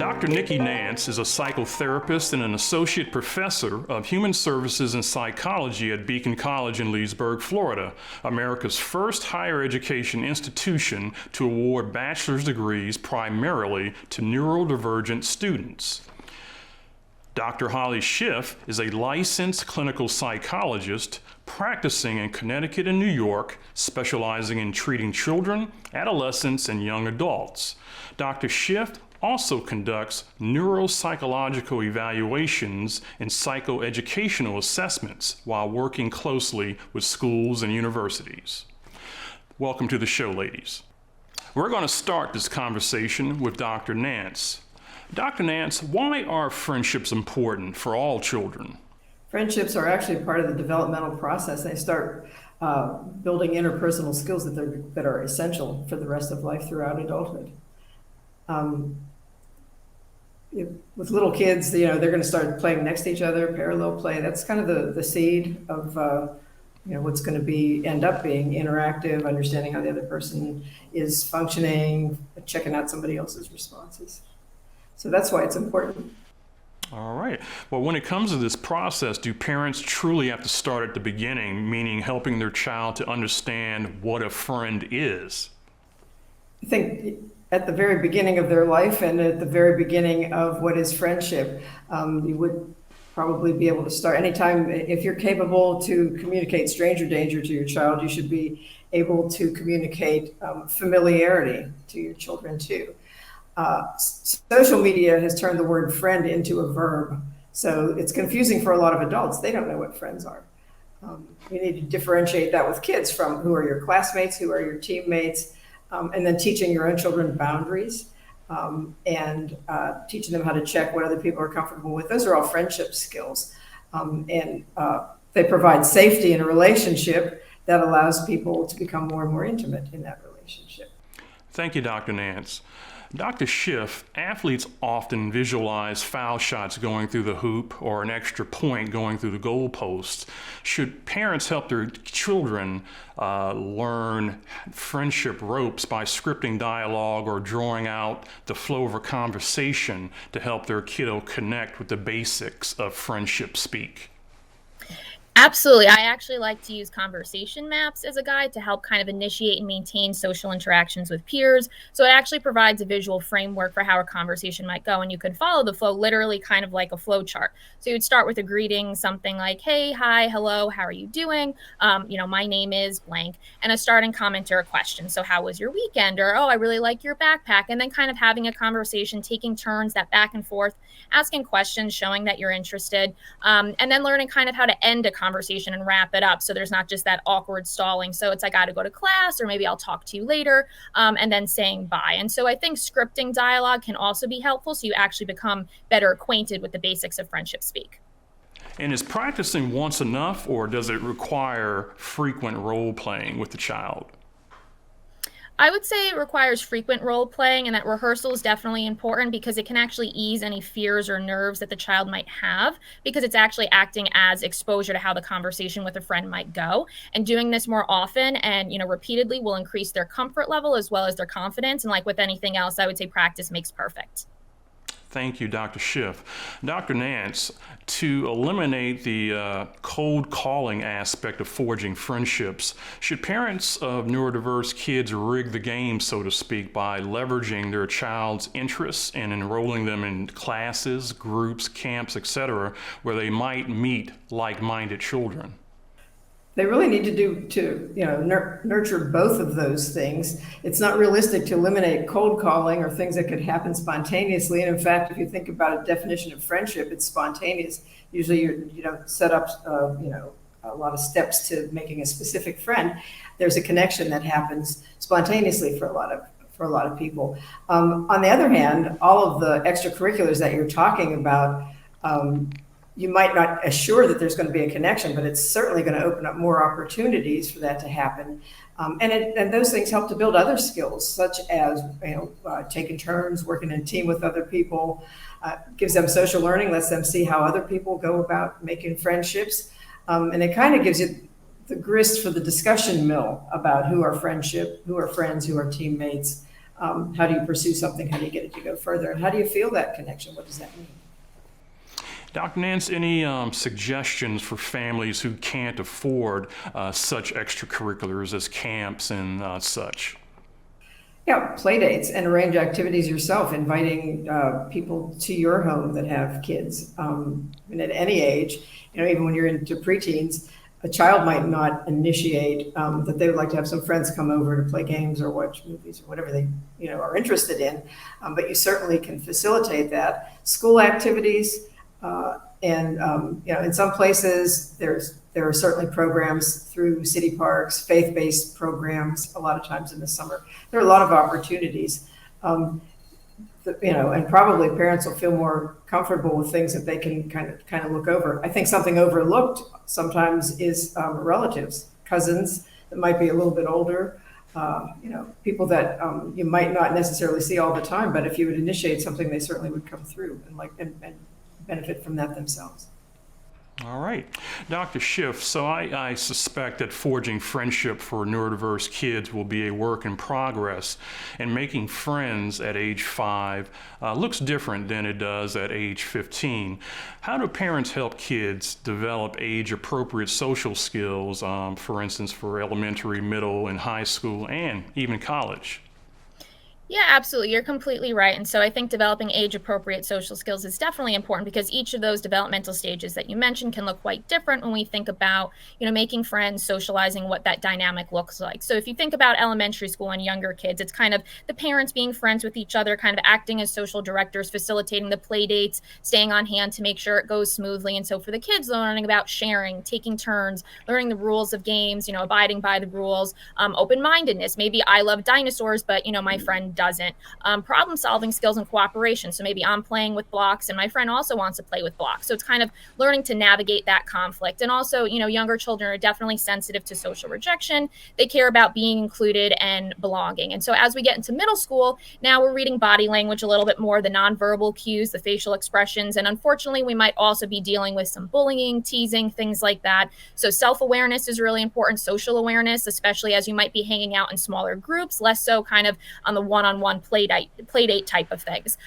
Dr. Nicki Nance is a psychotherapist and an associate professor of human services and psychology at Beacon College in Leesburg, Florida, America's first higher education institution to award bachelor's degrees primarily to neurodivergent students. Dr. Holly Schiff is a licensed clinical psychologist practicing in Connecticut and New York, specializing in treating children, adolescents, and young adults. Dr. Schiff also conducts neuropsychological evaluations and psychoeducational assessments while working closely with schools and universities. Welcome to the show, ladies. We're going to start this conversation with Dr. Nance. Dr. Nance, why are friendships important for all children? Friendships are actually part of the developmental process. They start building interpersonal skills that are essential for the rest of life throughout adulthood. With little kids, they're going to start playing next to each other, parallel play. That's kind of the seed of what's going to end up being interactive, understanding how the other person is functioning, checking out somebody else's responses. So that's why it's important. All right. Well, when it comes to this process, do parents truly have to start at the beginning, meaning helping their child to understand what a friend is? I think at the very beginning of their life and at the very beginning of what is friendship, you would probably be able to start anytime. If you're capable to communicate stranger danger to your child, you should be able to communicate familiarity to your children too. Social media has turned the word friend into a verb, so it's confusing for a lot of adults. They don't know what friends are. You need to differentiate that with kids from who are your classmates, who are your teammates, and then teaching your own children boundaries and teaching them how to check what other people are comfortable with. Those are all friendship skills, and they provide safety in a relationship that allows people to become more and more intimate in that relationship. Thank you, Dr. Nance. Dr. Schiff, athletes often visualize foul shots going through the hoop or an extra point going through the goalpost. Should parents help their children learn friendship ropes by scripting dialogue or drawing out the flow of a conversation to help their kiddo connect with the basics of friendship speak? Absolutely. I actually like to use conversation maps as a guide to help kind of initiate and maintain social interactions with peers. So it actually provides a visual framework for how a conversation might go. And you can follow the flow literally kind of like a flow chart. So you'd start with a greeting, something like, hey, hi, hello, how are you doing? My name is blank. And a starting comment or a question. So how was your weekend? Or, oh, I really like your backpack. And then kind of having a conversation, taking turns, that back and forth, asking questions, showing that you're interested, and then learning kind of how to end a conversation and wrap it up. So there's not just that awkward stalling. So it's, I got to go to class, or maybe I'll talk to you later, and then saying bye. And so I think scripting dialogue can also be helpful. So you actually become better acquainted with the basics of friendship speak. And is practicing once enough, or does it require frequent role playing with the child? I would say it requires frequent role playing, and that rehearsal is definitely important because it can actually ease any fears or nerves that the child might have, because it's actually acting as exposure to how the conversation with a friend might go. And doing this more often and, repeatedly will increase their comfort level as well as their confidence. And like with anything else, I would say practice makes perfect. Thank you, Dr. Schiff. Dr. Nance, to eliminate the cold calling aspect of forging friendships, should parents of neurodiverse kids rig the game, so to speak, by leveraging their child's interests and enrolling them in classes, groups, camps, etc., where they might meet like-minded children? They really need to nurture both of those things. It's not realistic to eliminate cold calling or things that could happen spontaneously. And in fact, if you think about a definition of friendship, it's spontaneous. Usually you don't set up, a lot of steps to making a specific friend. There's a connection that happens spontaneously for a lot of people. On the other hand, all of the extracurriculars that you're talking about, you might not assure that there's going to be a connection, but it's certainly going to open up more opportunities for that to happen. And those things help to build other skills, such as taking turns, working in a team with other people, gives them social learning, lets them see how other people go about making friendships. And it kind of gives you the grist for the discussion mill about who are friends, who are teammates, How do you pursue something? How do you get it to go further? And how do you feel that connection? What does that mean? Dr. Nance, any suggestions for families who can't afford such extracurriculars as camps and such? Yeah, play dates and arrange activities yourself, inviting people to your home that have kids. And at any age, even when you're into preteens, a child might not initiate that they would like to have some friends come over to play games or watch movies or whatever they are interested in, but you certainly can facilitate that. School activities, and in some places there are certainly programs through city parks, faith-based programs. A lot of times in the summer, there are a lot of opportunities. And probably parents will feel more comfortable with things that they can kind of look over. I think something overlooked sometimes is relatives, cousins that might be a little bit older, people that you might not necessarily see all the time, but if you would initiate something, they certainly would come through and benefit from that themselves. All right. Dr. Schiff, so I suspect that forging friendship for neurodiverse kids will be a work in progress, and making friends at age 5 looks different than it does at age 15. How do parents help kids develop age-appropriate social skills, for instance, for elementary, middle, and high school, and even college? Yeah, absolutely. You're completely right. And so I think developing age-appropriate social skills is definitely important because each of those developmental stages that you mentioned can look quite different when we think about, making friends, socializing, what that dynamic looks like. So if you think about elementary school and younger kids, it's kind of the parents being friends with each other, kind of acting as social directors, facilitating the play dates, staying on hand to make sure it goes smoothly. And so for the kids, learning about sharing, taking turns, learning the rules of games, abiding by the rules, open-mindedness. Maybe I love dinosaurs, but, my friend doesn't. Problem solving skills and cooperation. So maybe I'm playing with blocks and my friend also wants to play with blocks. So it's kind of learning to navigate that conflict. And also, younger children are definitely sensitive to social rejection. They care about being included and belonging. And so as we get into middle school, now we're reading body language a little bit more, the nonverbal cues, the facial expressions. And unfortunately, we might also be dealing with some bullying, teasing, things like that. So self-awareness is really important, social awareness, especially as you might be hanging out in smaller groups, less so kind of on the one-on-one play date type of things.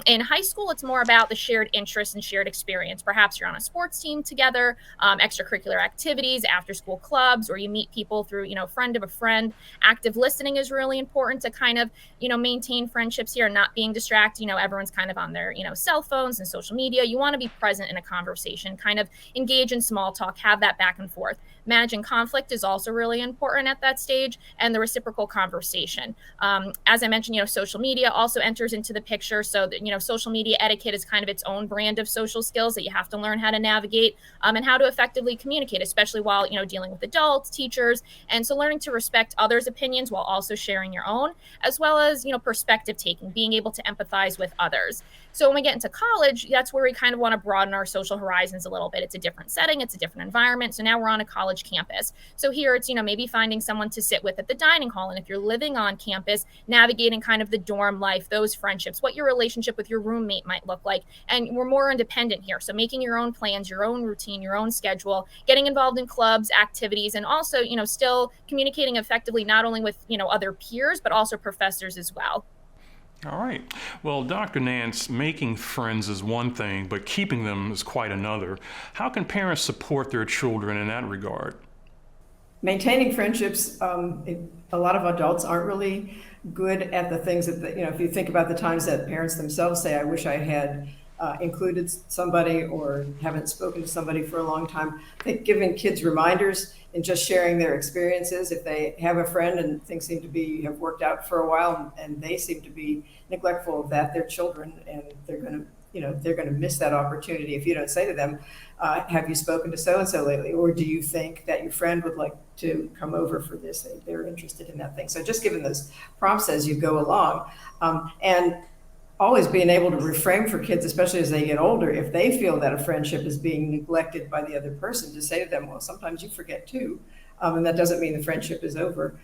In high school, it's more about the shared interests and shared experience. Perhaps you're on a sports team together, extracurricular activities, after-school clubs, or you meet people through, friend of a friend. Active listening is really important to kind of, maintain friendships here, not being distracted. Everyone's kind of on their, cell phones and social media. You want to be present in a conversation, kind of engage in small talk, have that back and forth. Managing conflict is also really important at that stage, and the reciprocal conversation. As I mentioned, social media also enters into the picture. So that, social media etiquette is kind of its own brand of social skills that you have to learn how to navigate, and how to effectively communicate, especially while, dealing with adults, teachers. And so learning to respect others' opinions while also sharing your own, as well as, perspective taking, being able to empathize with others. So when we get into college, that's where we kind of want to broaden our social horizons a little bit. It's a different setting, it's a different environment. So now we're on a college campus. So here it's, maybe finding someone to sit with at the dining hall. And if you're living on campus, navigating kind of the dorm life, those friendships, what your relationship with your roommate might look like. And we're more independent here. So making your own plans, your own routine, your own schedule, getting involved in clubs, activities, and also, still communicating effectively, not only with, other peers, but also professors as well. All right. Well, Dr. Nance, making friends is one thing, but keeping them is quite another. How can parents support their children in that regard? Maintaining friendships, a lot of adults aren't really good at the things that, if you think about the times that parents themselves say, I wish I had included somebody or haven't spoken to somebody for a long time. I think giving kids reminders and just sharing their experiences, if they have a friend and things seem to have worked out for a while and they seem to be neglectful of that, they're children and they're going to miss that opportunity if you don't say to them, have you spoken to so-and-so lately? Or do you think that your friend would like to come over for this? They're interested in that thing. So just giving those prompts as you go along, and always being able to reframe for kids, especially as they get older, if they feel that a friendship is being neglected by the other person, to say to them, well, sometimes you forget too. And that doesn't mean the friendship is over.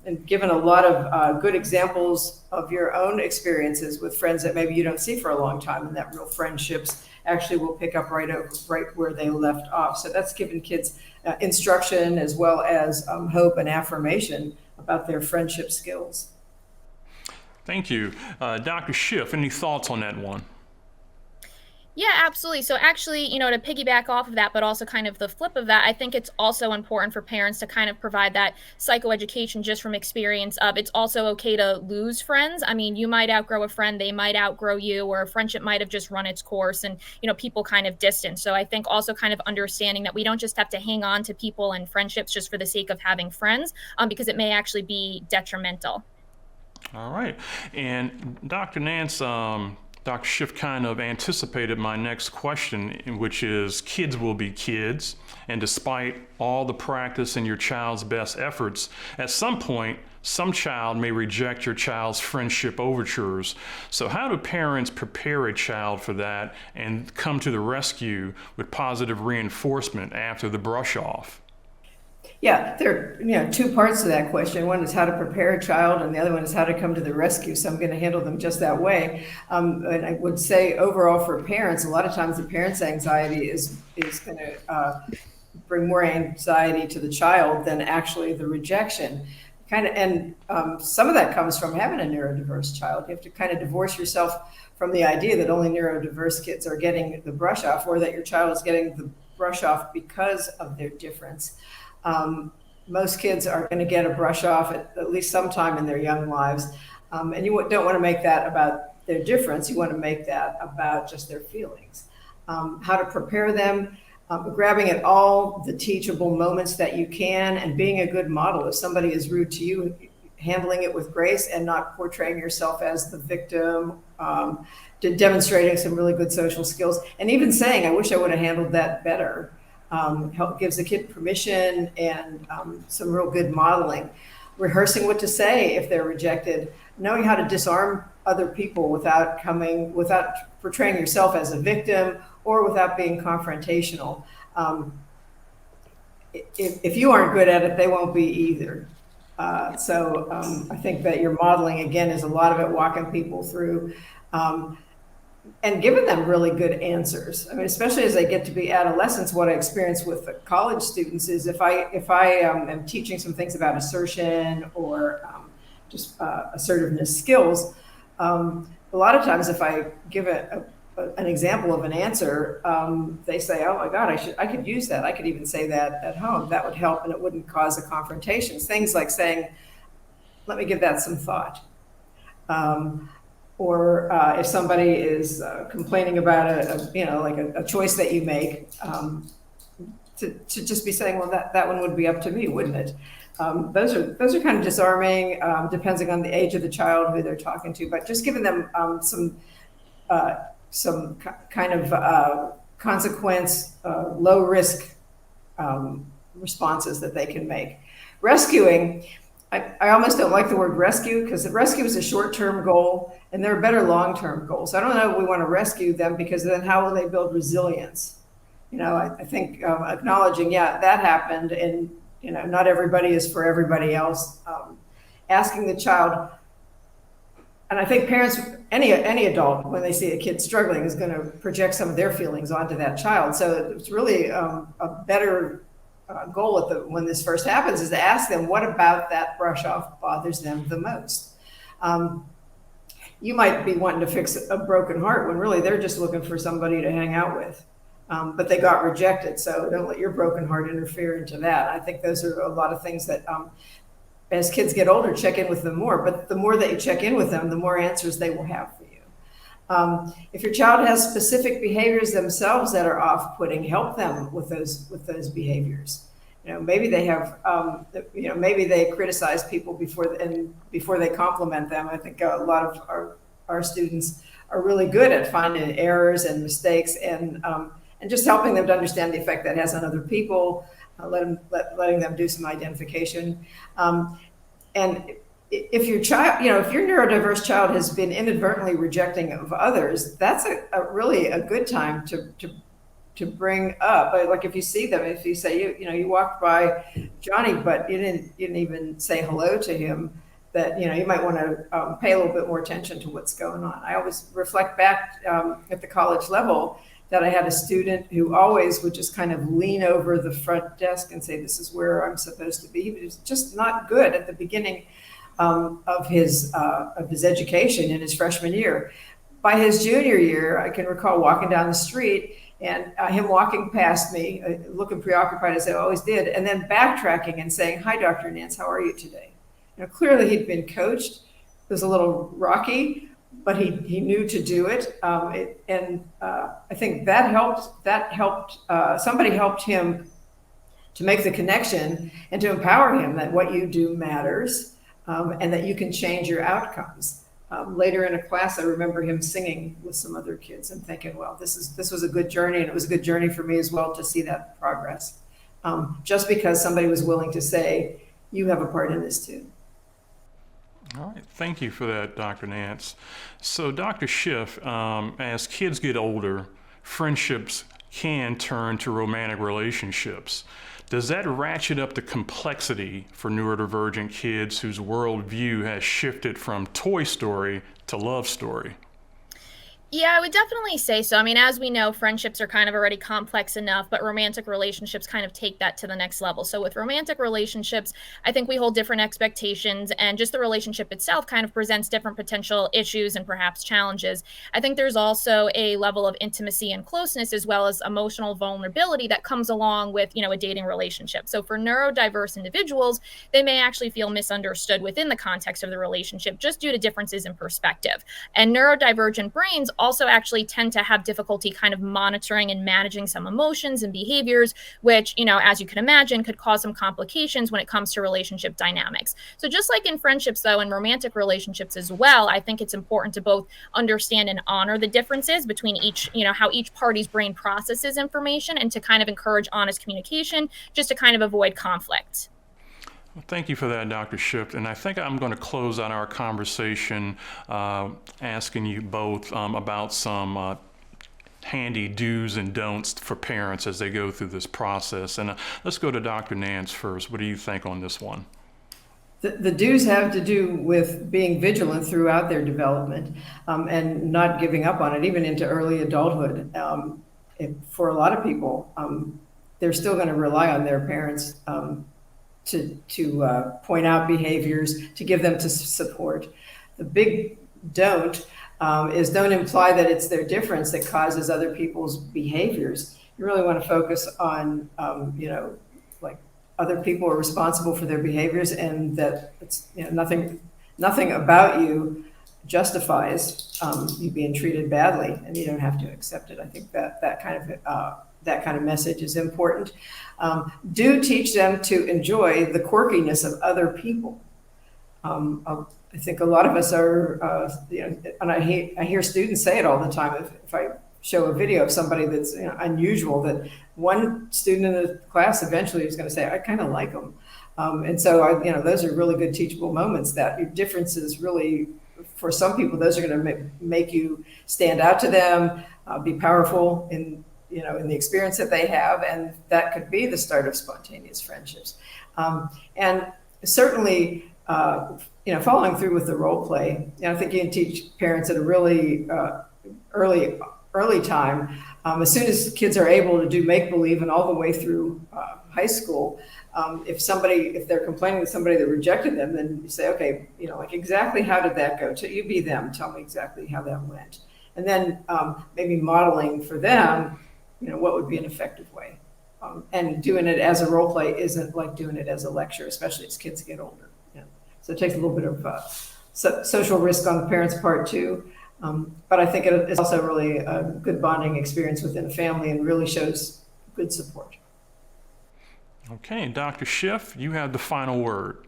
And given a lot of good examples of your own experiences with friends that maybe you don't see for a long time, and that real friendships actually will pick up right where they left off. So that's given kids instruction as well as hope and affirmation about their friendship skills. Thank you. Dr. Schiff, any thoughts on that one? Yeah, absolutely. So actually, to piggyback off of that, but also kind of the flip of that, I think it's also important for parents to kind of provide that psychoeducation just from experience of it's also okay to lose friends. I mean, you might outgrow a friend, they might outgrow you, or a friendship might have just run its course and, people kind of distance. So I think also kind of understanding that we don't just have to hang on to people and friendships just for the sake of having friends, because it may actually be detrimental. All right. And Dr. Nance, Dr. Schiff kind of anticipated my next question, which is kids will be kids. And despite all the practice and your child's best efforts, at some point, some child may reject your child's friendship overtures. So how do parents prepare a child for that and come to the rescue with positive reinforcement after the brush off? Yeah, there are two parts to that question. One is how to prepare a child, and the other one is how to come to the rescue. So I'm going to handle them just that way. And I would say overall for parents, a lot of times the parent's anxiety is going to bring more anxiety to the child than actually the rejection. And some of that comes from having a neurodiverse child. You have to kind of divorce yourself from the idea that only neurodiverse kids are getting the brush off, or that your child is getting the brush off because of their difference. Most kids are going to get a brush off at least sometime in their young lives. And you don't want to make that about their difference. You want to make that about just their feelings. How to prepare them, grabbing at all the teachable moments that you can and being a good model. If somebody is rude to you, handling it with grace and not portraying yourself as the victim, demonstrating some really good social skills, and even saying, I wish I would have handled that better. Gives the kid permission and some real good modeling. Rehearsing what to say if they're rejected, knowing how to disarm other people without portraying yourself as a victim or without being confrontational. If you aren't good at it, they won't be either. So I think that your modeling, again, is a lot of it walking people through and giving them really good answers. I mean, especially as they get to be adolescents, what I experience with the college students is if I am teaching some things about assertion or just assertiveness skills, a lot of times if I give an example of an answer, they say, oh my God, I could use that. I could even say that at home. That would help and it wouldn't cause a confrontation. Things like saying, let me give that some thought. Or if somebody is complaining about a choice that you make, to just be saying, well, that one would be up to me, wouldn't it? Those are kind of disarming, depending on the age of the child who they're talking to, but just giving them some kind of consequence, low risk responses that they can make. Rescuing. I almost don't like the word rescue because the rescue is a short-term goal and there are better long-term goals. I don't know if we want to rescue them because then how will they build resilience? I think acknowledging, yeah, that happened and, not everybody is for everybody else. Asking the child, and I think parents, any adult, when they see a kid struggling is going to project some of their feelings onto that child. So it's really a better goal when this first happens is to ask them, what about that brush off bothers them the most? You might be wanting to fix a broken heart when really they're just looking for somebody to hang out with, but they got rejected. So don't let your broken heart interfere into that. I think those are a lot of things that as kids get older, check in with them more, but the more that you check in with them, the more answers they will have for you. If your child has specific behaviors themselves that are off-putting, help them with those behaviors. Maybe they have, maybe they criticize people before they compliment them. I think a lot of our students are really good at finding errors and mistakes and just helping them to understand the effect that has on other people, letting them do some identification. And if your child, if your neurodiverse child has been inadvertently rejecting of others, that's really a good time to bring up. Like if you see them, if you say you walked by Johnny, but you didn't even say hello to him, that you might want to pay a little bit more attention to what's going on. I always reflect back at the college level that I had a student who always would just kind of lean over the front desk and say, "This is where I'm supposed to be." He was just not good at the beginning of his education in his freshman year. By his junior year, I can recall walking down the street and him walking past me, looking preoccupied as I always did, and then backtracking and saying, "Hi, Dr. Nance, how are you today?" Clearly he'd been coached. It was a little rocky, but he knew to do it. I think that helped. Somebody helped him to make the connection and to empower him that what you do matters, and that you can change your outcomes. Later in a class, I remember him singing with some other kids and thinking, well, this was a good journey, and it was a good journey for me as well to see that progress. Just because somebody was willing to say, you have a part in this too. All right, thank you for that, Dr. Nance. So, Dr. Schiff, as kids get older, friendships can turn to romantic relationships. Does that ratchet up the complexity for neurodivergent kids whose worldview has shifted from Toy Story to Love Story? Yeah, I would definitely say so. I mean, as we know, friendships are kind of already complex enough, but romantic relationships kind of take that to the next level. So with romantic relationships, I think we hold different expectations, and just the relationship itself kind of presents different potential issues and perhaps challenges. I think there's also a level of intimacy and closeness as well as emotional vulnerability that comes along with, a dating relationship. So for neurodiverse individuals, they may actually feel misunderstood within the context of the relationship just due to differences in perspective. And neurodivergent brains also actually tend to have difficulty kind of monitoring and managing some emotions and behaviors, which, as you can imagine, could cause some complications when it comes to relationship dynamics. So just like in friendships, though, and romantic relationships as well, I think it's important to both understand and honor the differences between each, how each party's brain processes information, and to kind of encourage honest communication just to kind of avoid conflict. Well, thank you for that, Dr. Schiff. And I think I'm going to close out our conversation asking you both about some handy do's and don'ts for parents as they go through this process. And let's go to Dr. Nance first. What do you think on this one? The do's have to do with being vigilant throughout their development, and not giving up on it, even into early adulthood. For a lot of people, they're still going to rely on their parents to point out behaviors, to give them to support. The big don't is don't imply that it's their difference that causes other people's behaviors. You really want to focus on, like other people are responsible for their behaviors, and that it's nothing about you justifies you being treated badly, and you don't have to accept it. I think that kind of message is important. Do teach them to enjoy the quirkiness of other people. I think a lot of us are, and I hear students say it all the time. If I show a video of somebody that's unusual, that one student in the class eventually is going to say, I kind of like them. And so, those are really good teachable moments, that your differences really, for some people, those are going to make you stand out to them, be powerful in the experience that they have, and that could be the start of spontaneous friendships. And certainly, following through with the role play, I think you can teach parents at a really early time. As soon as kids are able to do make-believe and all the way through high school, if they're complaining to somebody that rejected them, then you say, okay, exactly how did that go? You be them, tell me exactly how that went. And then maybe modeling for them, what would be an effective way. And doing it as a role play isn't like doing it as a lecture, especially as kids get older. So it takes a little bit of social risk on the parents' part too. But I think it's also really a good bonding experience within a family, and really shows good support. Okay, Dr. Schiff, you have the final word.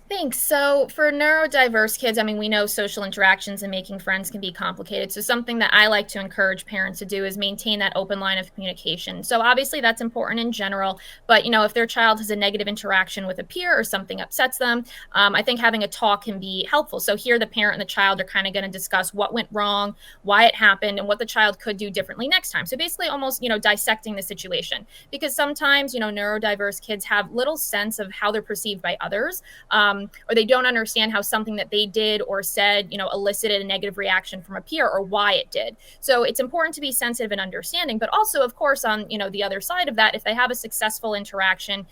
Thanks. So for neurodiverse kids, we know social interactions and making friends can be complicated. So something that I like to encourage parents to do is maintain that open line of communication. So obviously that's important in general, but if their child has a negative interaction with a peer or something upsets them, I think having a talk can be helpful. So here the parent and the child are kind of going to discuss what went wrong, why it happened, and what the child could do differently next time. So basically almost, dissecting the situation, because sometimes, neurodiverse kids have little sense of how they're perceived by others. or they don't understand how something that they did or said, elicited a negative reaction from a peer or why it did. So it's important to be sensitive and understanding, but also, of course, on, the other side of that, if they have a successful interaction,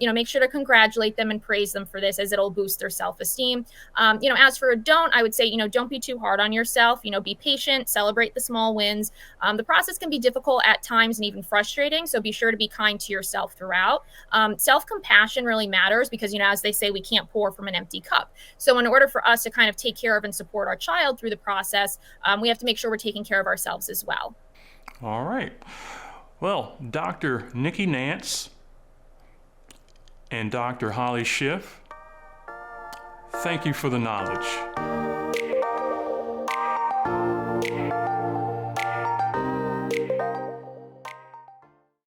make sure to congratulate them and praise them for this, as it'll boost their self-esteem. As for a don't, I would say, don't be too hard on yourself, be patient, celebrate the small wins. The process can be difficult at times and even frustrating. So be sure to be kind to yourself throughout. Self-compassion really matters because, as they say, we can't pour from an empty cup. So in order for us to kind of take care of and support our child through the process, we have to make sure we're taking care of ourselves as well. All right. Well, Dr. Nicki Nance and Dr. Holly Schiff, thank you for the knowledge.